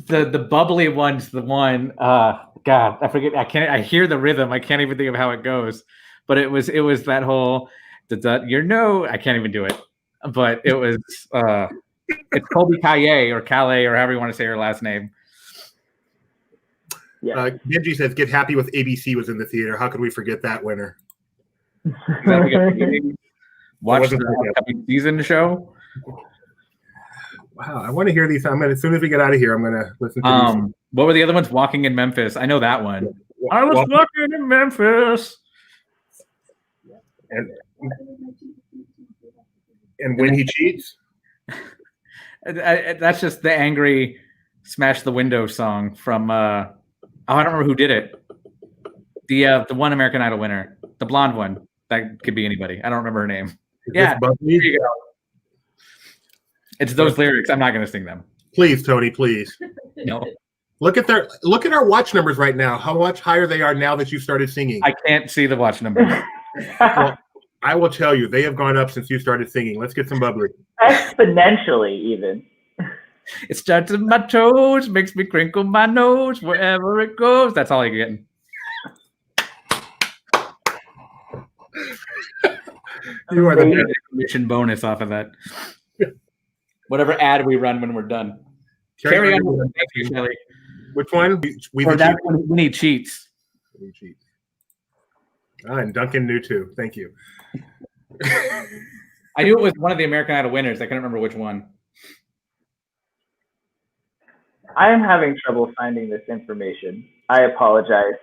The bubbly one's the one. God, I forget. I hear the rhythm. I can't even think of how it goes. But it was that whole. I can't even do it. But it was. It's Colby Calais or however you want to say her last name. Yeah. Genji says, "Get Happy with ABC" was in the theater. How could we forget that winner? Watch the upcoming season show. Wow, I want to hear these. As soon as we get out of here, I'm going to listen to these. What were the other ones? Walking in Memphis. I know that one. I was walking in Memphis. And When He Cheats. That's just the angry "Smash the Window" song from. I don't remember who did it. The one American Idol winner, the blonde one. That could be anybody. I don't remember her name. Here you go. It's those lyrics. I'm not going to sing them. Please, Tony, please. No. Look at our watch numbers right now. How much higher they are now that you started singing. I can't see the watch numbers. Well, I will tell you, they have gone up since you started singing. Let's get some bubbly. Exponentially, even. It starts in my toes, makes me crinkle my nose wherever it goes. That's all you're getting. You are the best. Commission bonus off of that. Whatever ad we run when we're done. Carry on. Thank you, Shelly. Which one? For that one, we need cheats. And Duncan knew too. Thank you. I knew it was one of the American Idol winners. I couldn't remember which one. I am having trouble finding this information. I apologize.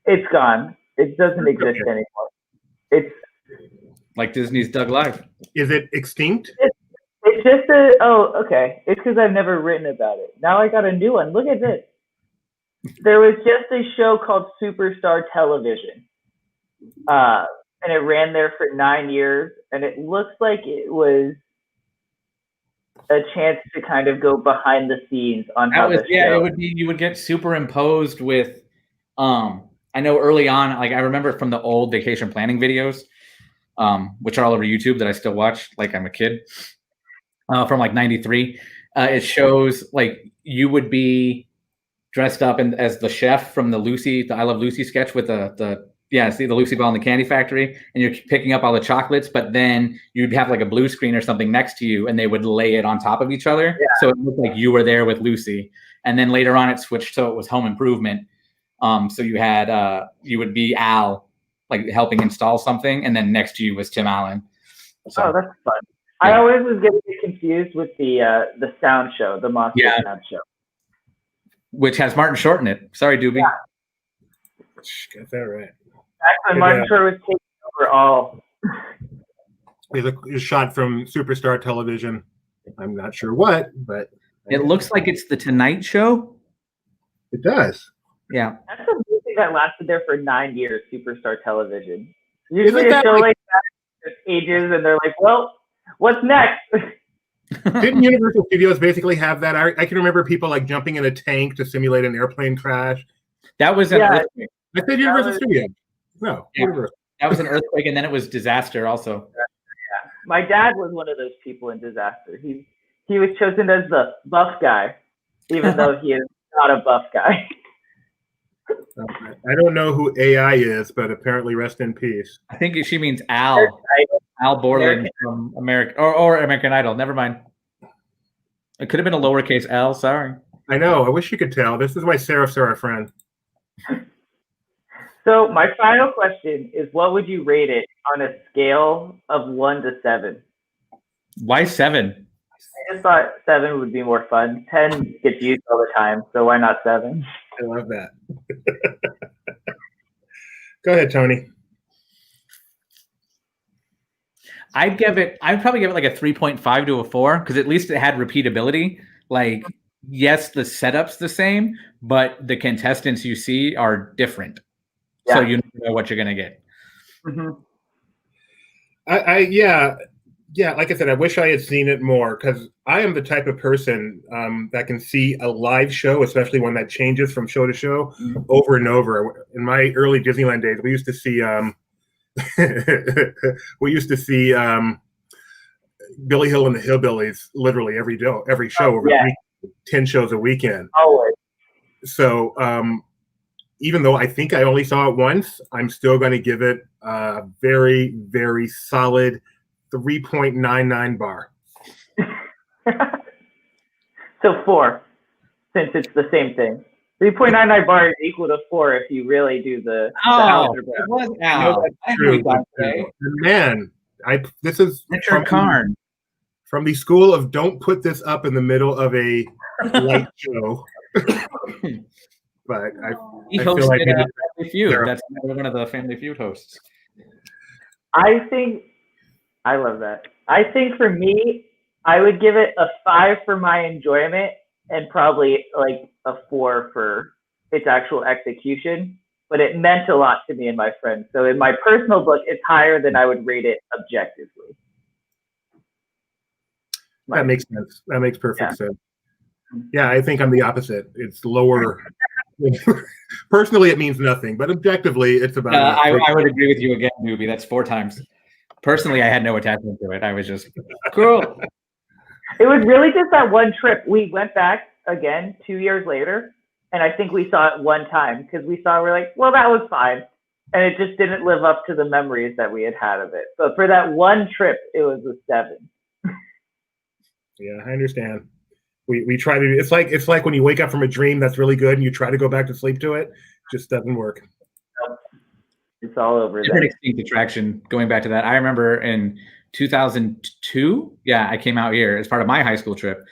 It's gone. It doesn't exist anymore. It's like Disney's Doug Live. Is it extinct? It's just okay. It's because I've never written about it. Now I got a new one. Look at this. There was just a show called Superstar Television. And it ran there for 9 years. And it looks like it was a chance to kind of go behind the scenes on how the show. It would be, you would get superimposed with, I know early on, like I remember from the old vacation planning videos, which are all over YouTube that I still watch, like I'm a kid, from like 93. It shows like you would be dressed up as the chef from the I Love Lucy sketch with the Lucy Ball in the Candy Factory, and you're picking up all the chocolates, but then you'd have like a blue screen or something next to you and they would lay it on top of each other. Yeah. So it looked like you were there with Lucy. And then later on it switched so it was Home Improvement. So you had you would be Al, like helping install something, and then next to you was Tim Allen. So, that's fun. Yeah. I always was getting confused with the sound show, the Monster Sound Show, which has Martin Short in it. Sorry, Doobie. Yeah. Got that right. Back when Martin Short was taking over all. It's shot from Superstar Television. I'm not sure what, but it looks like it's the Tonight Show. It does. Yeah. That's a movie that lasted there for 9 years, Superstar Television. Usually a show like that ages and they're like, well, what's next? Didn't Universal Studios basically have that? I can remember people like jumping in a tank to simulate an airplane crash. That was an earthquake. I said Universal Studios. No, Universal. That was an earthquake, and then it was Disaster also. Yeah. My dad was one of those people in Disaster. He was chosen as the buff guy, even though he is not a buff guy. I don't know who AI is, but apparently rest in peace. I think she means Al. Al Borland from American or American Idol. Never mind. It could have been a lowercase L. Sorry. I know. I wish you could tell. This is why serifs are our friend. So my final question is, what would you rate it on a scale of 1 to 7? Why 7? I just thought 7 would be more fun. 10 gets used all the time, so why not 7? I love that. Go ahead, Tony. I'd probably give it like a 3.5 to a 4, because at least it had repeatability. Like, yes, the setup's the same, but the contestants you see are different. Yeah. So you know what you're gonna get. Mm-hmm. Like I said, I wish I had seen it more, because I am the type of person that can see a live show, especially one that changes from show to show, over and over. In my early Disneyland days, we used to see Billy Hill and the Hillbillies literally every show over 10 shows a weekend. Always. So even though I think I only saw it once, I'm still going to give it a very, very solid 3.99 bar. So 4, since it's the same thing. 3.99 bar is equal to 4 if you really do the algebra. It was Al. Man, this is Richard Karn from the school of don't put this up in the middle of a light show. But he hosted like Family Feud. That's one of the Family Feud hosts. I love that. I think for me, I would give it a 5 for my enjoyment and probably like a 4 for its actual execution. But it meant a lot to me and my friends. So in my personal book, it's higher than I would rate it objectively. That makes sense. That makes perfect sense. Yeah, I think I'm the opposite. It's lower Personally, it means nothing, but objectively, it's about. I would agree with you again, newbie. That's 4 times. Personally, I had no attachment to it. I was just cool. It was really just that one trip. We went back again 2 years later, and I think we saw it one time because we're like, well, that was fine. And it just didn't live up to the memories that we had of it. But for that one trip, it was a 7. Yeah, I understand. We try to. It's like when you wake up from a dream that's really good and you try to go back to sleep to it, just doesn't work. It's all over. Different extinct attraction. Going back to that, I remember in 2002. Yeah, I came out here as part of my high school trip,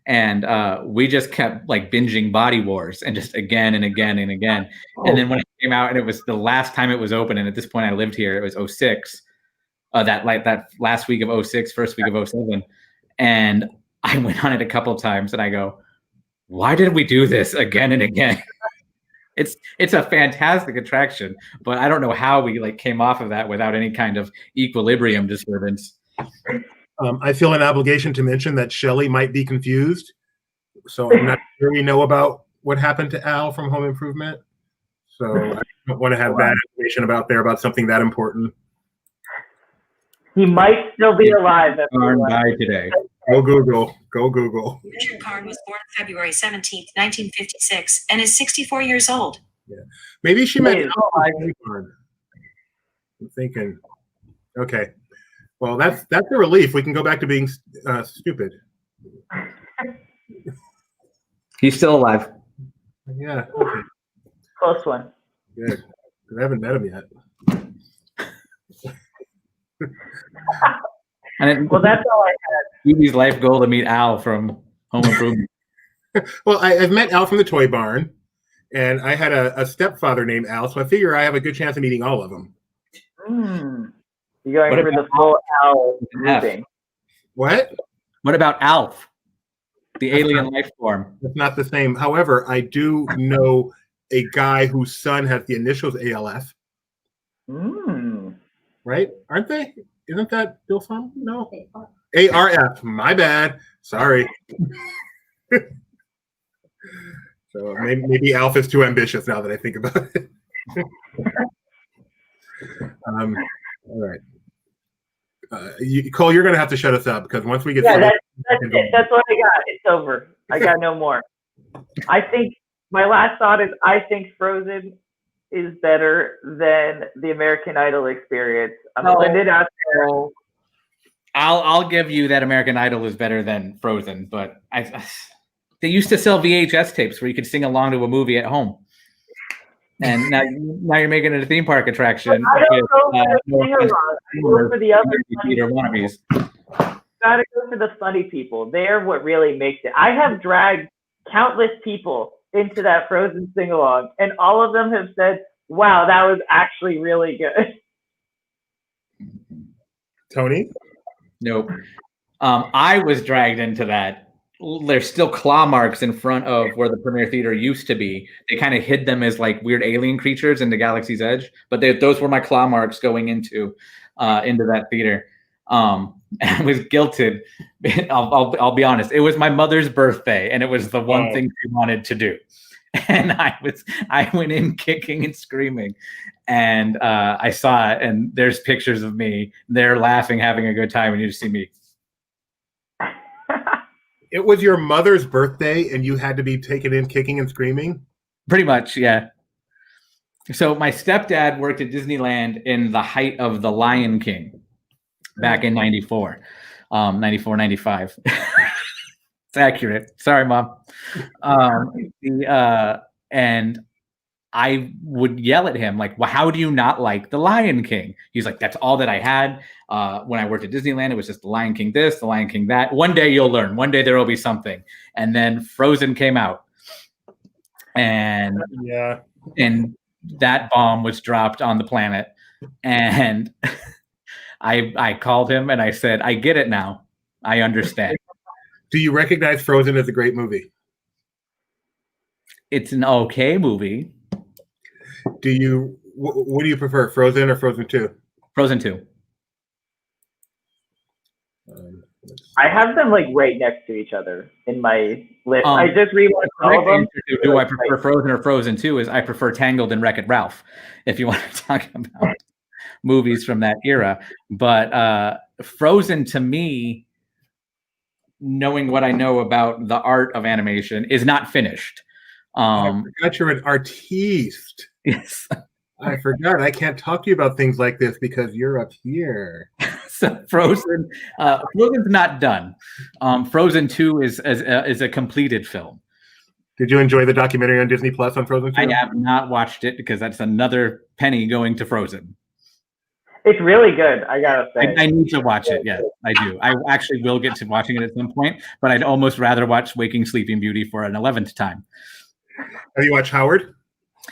and we just kept like binging Body Wars and just again and again and again. And then when it came out, and it was the last time it was open, and at this point I lived here. It was 06. That last week of 06, first week of 07, and I went on it a couple of times, and I go, why did we do this again and again? It's a fantastic attraction, but I don't know how we like came off of that without any kind of equilibrium disturbance. I feel an obligation to mention that Shelley might be confused, so I'm not sure we know about what happened to Al from Home Improvement. So I don't want to have bad information about something that important. He might still be alive. Died today. Go Google. Go Google. Richard Karn was born February 17th, 1956, and is 64 years old. Yeah, maybe she meant Karn. I'm thinking. Okay, well that's a relief. We can go back to being stupid. He's still alive. Yeah. Okay. Close one. Good. I haven't met him yet. Well, that's all I had. Yubi's life goal to meet Al from Home Improvement. Well, I've met Al from the Toy Barn, and I had a stepfather named Al, so I figure I have a good chance of meeting all of them. You're going for the full Al thing. What? What about Alf, the alien life form? It's not the same. However, I do know a guy whose son has the initials ALF. Right? Aren't they? Isn't that Bill's son? No. ARF. My bad. Sorry. So maybe Alf is too ambitious now that I think about it. All right. Cole, you're going to have to shut us up because once we get that's it. That's what I got. It's over. I got no more. I think my last thought is I think Frozen is better than the American Idol experience. I'm putting it out there. I'll give you that American Idol is better than Frozen, but they used to sell VHS tapes where you could sing along to a movie at home, and now you're making it a theme park attraction. I don't go for the other wannabes. Gotta go for the funny people. They're what really makes it. I have dragged countless people into that Frozen sing-along, and all of them have said, wow, that was actually really good. Tony? Nope. I was dragged into that. There's still claw marks in front of where the Premier Theater used to be. They kind of hid them as like weird alien creatures into Galaxy's Edge, but those were my claw marks going into that theater. I was guilted. I'll be honest. It was my mother's birthday, and it was the one thing she wanted to do. And I went in kicking and screaming, and I saw it. And there's pictures of me. They're laughing, having a good time, and you just see me. It was your mother's birthday, and you had to be taken in kicking and screaming? Pretty much, yeah. So my stepdad worked at Disneyland in the height of The Lion King back in 94, 95. It's accurate. Sorry, Mom. And I would yell at him like, well, how do you not like The Lion King? He's like, that's all that I had. When I worked at Disneyland, it was just The Lion King this, The Lion King that. One day you'll learn. One day there will be something. And then Frozen came out. And that bomb was dropped on the planet. And I called him and I said, I get it now. I understand. Do you recognize Frozen as a great movie? It's an okay movie. What do you prefer, Frozen or Frozen 2? Frozen 2. I have them like right next to each other in my list. I just rewatched all of them. Do I prefer Frozen or Frozen 2 is I prefer Tangled and Wreck-It Ralph, if you want to talk about movies from that era. But Frozen, to me, knowing what I know about the art of animation, is not finished. I forgot you're an artiste. Yes. I forgot. I can't talk to you about things like this because you're up here. So Frozen's not done. Frozen 2 is a completed film. Did you enjoy the documentary on Disney Plus on Frozen 2? I have not watched it because that's another penny going to Frozen. It's really good, I gotta say. I need to watch it. Yes, I do. I actually will get to watching it at some point, but I'd almost rather watch Waking Sleeping Beauty for an 11th time. Have you watched Howard?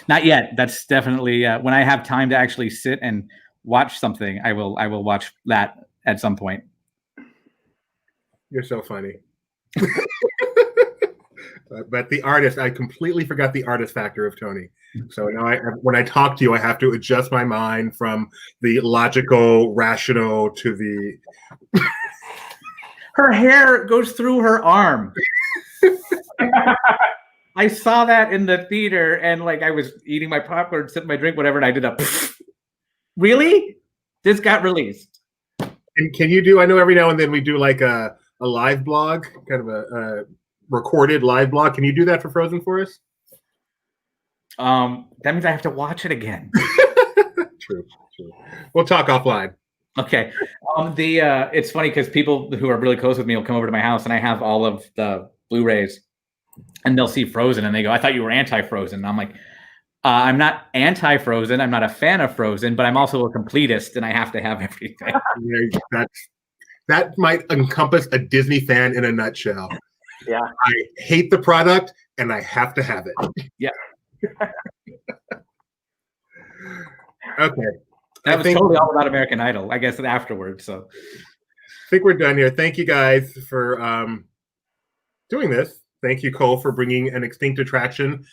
Not yet. That's definitely when I have time to actually sit and watch something, I will watch that at some point. You're so funny. But the artist, I completely forgot the artist factor of Tony. So now when I talk to you, I have to adjust my mind from the logical, rational to the... Her hair goes through her arm. I saw that in the theater, and like I was eating my popcorn, sipping my drink, whatever, and I did a really? This got released. And can you do, I know every now and then we do like a live blog, kind of a recorded live blog. Can you do that for Frozen for us? That means I have to watch it again. True. We'll talk offline. Okay. It's funny because people who are really close with me will come over to my house, and I have all of the Blu-rays, and they'll see Frozen, and they go, "I thought you were anti-Frozen." And I'm like, I'm not anti-Frozen. I'm not a fan of Frozen, but I'm also a completist, and I have to have everything. That might encompass a Disney fan in a nutshell. Yeah. I hate the product, and I have to have it. Yeah. Okay. That was totally all about American Idol, I guess, afterwards. So I think we're done here. Thank you guys for doing this. Thank you, Cole, for bringing an extinct attraction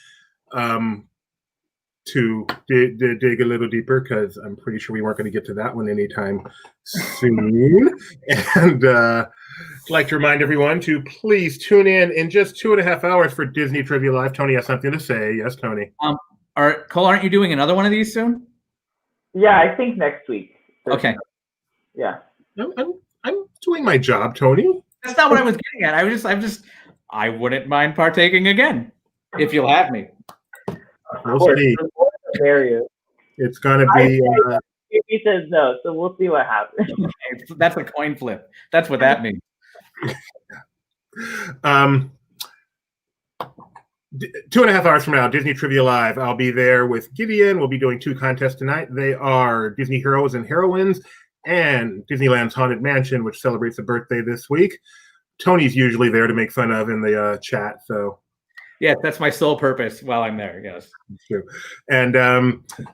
to dig a little deeper, because I'm pretty sure we weren't going to get to that one anytime soon. And I'd like to remind everyone to please tune in just 2.5 hours for Disney Trivia Live. Tony has something to say. Yes, Tony. Cole, aren't you doing another one of these soon? Yeah, I think next week. Okay. Yeah. I'm doing my job, Tony. That's not what I was getting at. I wouldn't mind partaking again if you'll have me. We'll see. It's gonna be. He says no, so we'll see what happens. That's a coin flip. That's what that means. 2.5 hours from now, Disney Trivia Live. I'll be there with Gideon. We'll be doing 2 contests tonight. They are Disney Heroes and Heroines and Disneyland's Haunted Mansion, which celebrates a birthday this week. Tony's usually there to make fun of in the chat. So, yeah, that's my sole purpose while I'm there. Yes, that's true. And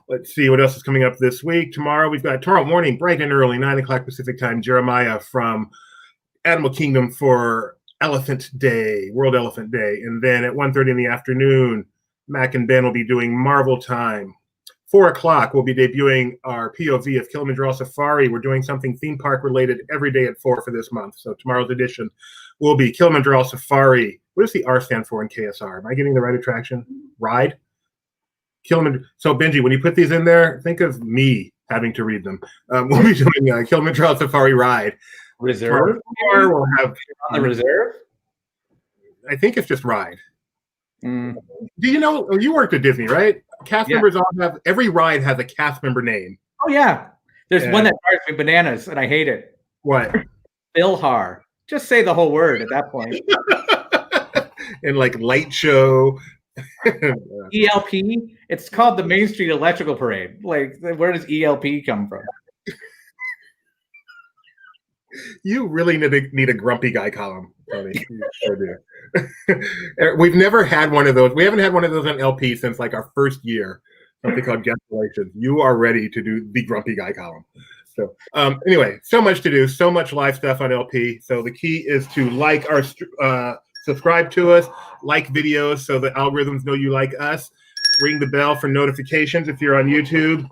let's see what else is coming up this week. Tomorrow morning, bright and early, 9 o'clock Pacific time. Jeremiah from Animal Kingdom for Elephant Day, World Elephant Day. And then at 1:30 in the afternoon, Mac and Ben will be doing Marvel Time. 4 o'clock, we'll be debuting our POV of Kilimanjaro Safari. We're doing something theme park related every day at 4 for this month. So tomorrow's edition will be Kilimanjaro Safari. What does the R stand for in KSR? Am I getting the right attraction? Ride? Kilimanjaro. So Benji, when you put these in there, think of me having to read them. We'll be doing Kilimanjaro Safari Ride. Reserve? Or we'll have on the reserve? I think it's just ride. Do you know, you worked at Disney, right? Cast members all every ride has a cast member name. Oh, yeah. There's one that drives me bananas, and I hate it. What? Bilhar. Just say the whole word at that point. And like light show. ELP? It's called the Main Street Electrical Parade. Like, where does ELP come from? You really need a grumpy guy column, Tony. You sure do. We've never had one of those. We haven't had one of those on LP since like our first year. Something called Guest Relations. You are ready to do the grumpy guy column. So anyway, so much to do, so much live stuff on LP. So the key is to like our subscribe to us, like videos so the algorithms know you like us. Ring the bell for notifications if you're on YouTube.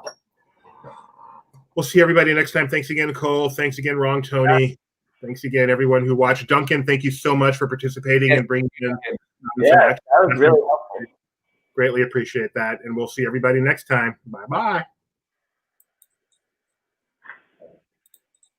We'll see everybody next time. Thanks again, Cole. Thanks again, Wrong Tony. Thanks again, everyone who watched. Duncan, thank you so much for participating and bringing in. Yeah, that was really helpful. Greatly appreciate that. And we'll see everybody next time. Bye-bye.